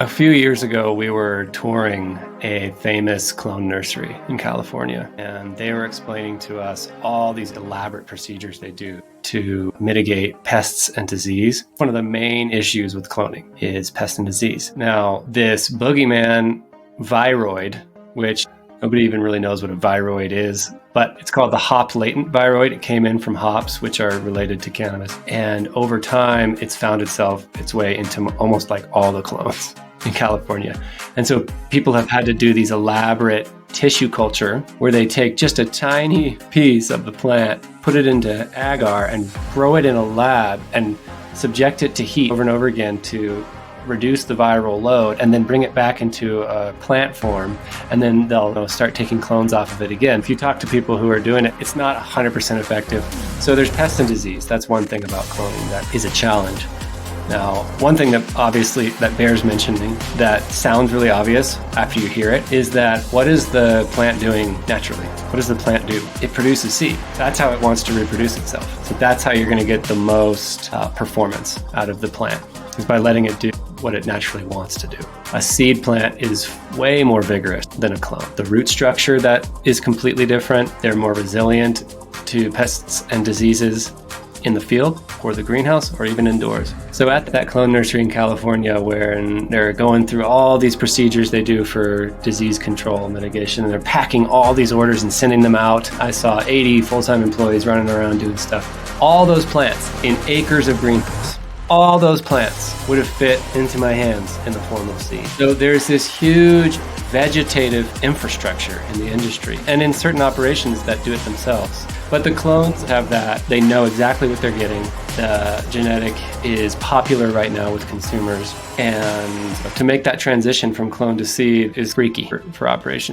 A few years ago, we were touring a famous clone nursery in California, and they were explaining to us all these elaborate procedures they do to mitigate pests and disease. One of the main issues with cloning is pest and disease. Now, this boogeyman viroid, which nobody even really knows what a viroid is, but it's called the hop latent viroid. It came in from hops, which are related to cannabis. And over time, it's found its way into almost like all the clones in California. And so people have had to do these elaborate tissue culture where they take just a tiny piece of the plant, put it into agar and grow it in a lab and subject it to heat over and over again to reduce the viral load, and then bring it back into a plant form, and then they'll start taking clones off of it again. If you talk to people who are doing it, it's not 100% effective. So there's pest and disease. That's one thing about cloning that is a challenge. Now, one thing that obviously that bears mentioning that sounds really obvious after you hear it is that what is the plant doing naturally? What does the plant do? It produces seed. That's how it wants to reproduce itself. So that's how you're going to get the most performance out of the plant, is by letting it do what it naturally wants to do. A seed plant is way more vigorous than a clone. The root structure that is completely different. They're more resilient to pests and diseases in the field or the greenhouse or even indoors. So at that clone nursery in California, where they're going through all these procedures they do for disease control mitigation, and they're packing all these orders and sending them out. I saw 80 full-time employees running around doing stuff. All those plants in acres of greenhouse, all those plants would have fit into my hands in the form of seed. So there's this huge vegetative infrastructure in the industry and in certain operations that do it themselves. But the clones have that. They know exactly what they're getting. The genetic is popular right now with consumers. And to make that transition from clone to seed is freaky for operations.